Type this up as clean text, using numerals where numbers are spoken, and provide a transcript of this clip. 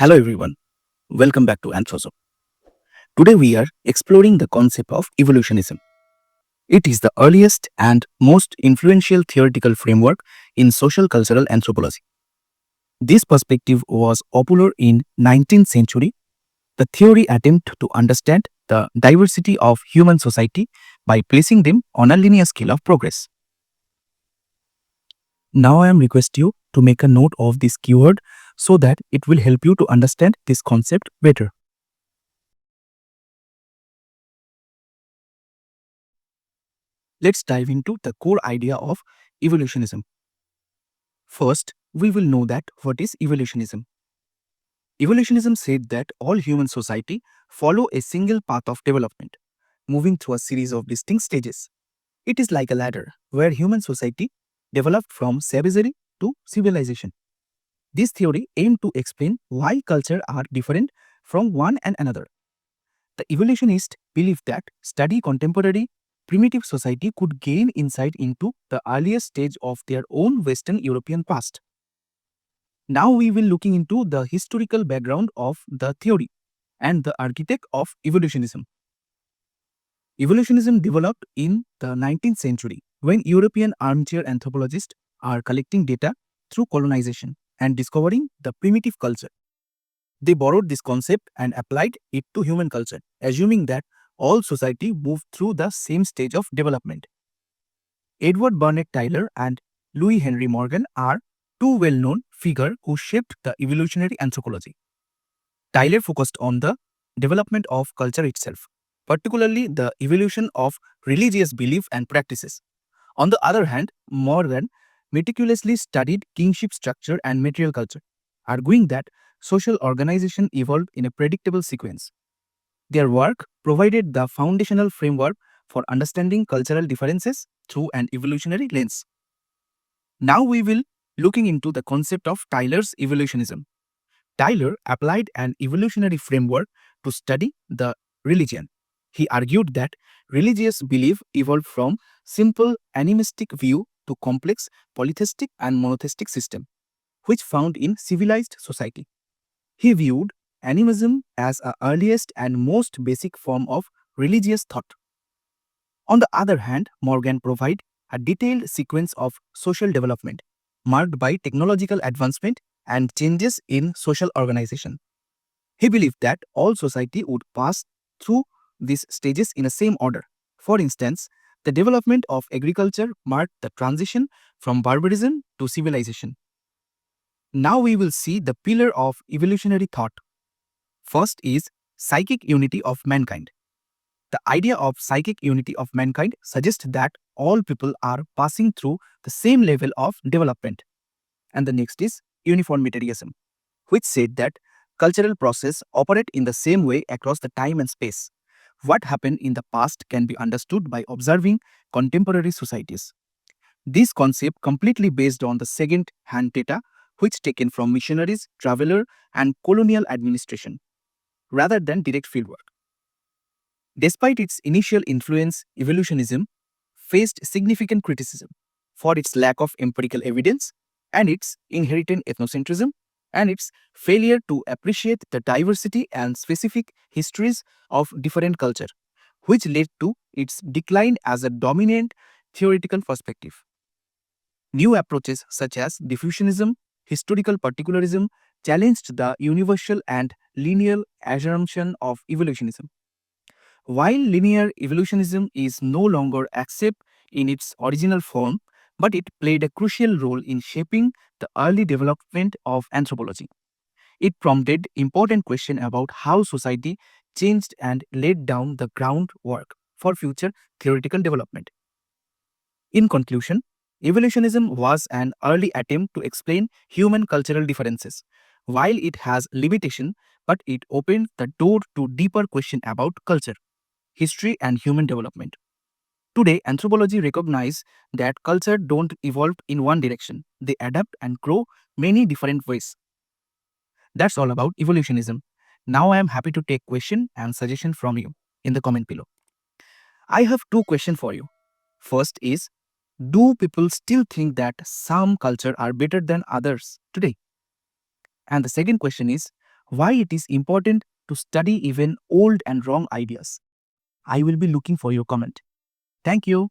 Hello everyone, welcome back to Anthro. Today we are exploring the concept of evolutionism. It is the earliest and most influential theoretical framework in social cultural anthropology. This perspective was popular in 19th century. The theory attempted to understand the diversity of human society by placing them on a linear scale of progress. Now I am request you to make a note of this keyword so that it will help you to understand this concept better. Let's dive into the core idea of evolutionism. First, we will know that what is evolutionism. Evolutionism said that all human society follow a single path of development, moving through a series of distinct stages. It is like a ladder where human society developed from savagery to civilization. This theory aimed to explain why culture are different from one and another. The evolutionists believed that study contemporary primitive society could gain insight into the earliest stage of their own Western European past. Now we will looking into the historical background of the theory and the architect of evolutionism. Evolutionism developed in the 19th century when European armchair anthropologists are collecting data through colonization and discovering the primitive culture. They borrowed this concept and applied it to human culture, assuming that all society moved through the same stage of development. Edward Burnett Tylor and Louis Henry Morgan are two well-known figures who shaped the evolutionary anthropology. Tylor focused on the development of culture itself, particularly the evolution of religious belief and practices. On the other hand, Morgan meticulously studied kingship structure and material culture, arguing that social organization evolved in a predictable sequence. Their work provided the foundational framework for understanding cultural differences through an evolutionary lens. Now we will looking into the concept of Tylor's evolutionism. Tylor applied an evolutionary framework to study the religion. He argued that religious belief evolved from simple animistic view to complex polytheistic and monotheistic system, which found in civilized society. He viewed animism as the earliest and most basic form of religious thought. On the other hand, Morgan provided a detailed sequence of social development marked by technological advancement and changes in social organization. He believed that all society would pass through these stages in the same order. For instance, the development of agriculture marked the transition from barbarism to civilization. Now we will see the pillar of evolutionary thought. First is psychic unity of mankind. The idea of psychic unity of mankind suggests that all people are passing through the same level of development. And the next is uniformitarianism, which said that cultural processes operate in the same way across the time and space. What happened in the past can be understood by observing contemporary societies. This concept completely based on the second-hand data which taken from missionaries, traveler, and colonial administration, rather than direct fieldwork. Despite its initial influence, evolutionism faced significant criticism for its lack of empirical evidence and its inherent ethnocentrism and its failure to appreciate the diversity and specific histories of different culture, which led to its decline as a dominant theoretical perspective. New approaches such as diffusionism, historical particularism challenged the universal and linear assumption of evolutionism. While linear evolutionism is no longer accepted in its original form, but it played a crucial role in shaping the early development of anthropology. It prompted important questions about how society changed and laid down the groundwork for future theoretical development. In conclusion, evolutionism was an early attempt to explain human cultural differences. While it has limitation, but it opened the door to deeper questions about culture, history, and human development. Today, anthropology recognizes that culture don't evolve in one direction. They adapt and grow many different ways. That's all about evolutionism. Now I am happy to take question and suggestion from you in the comment below. I have two questions for you. First is, do people still think that some culture are better than others today? And the second question is, why it is important to study even old and wrong ideas. I will be looking for your comment. Thank you.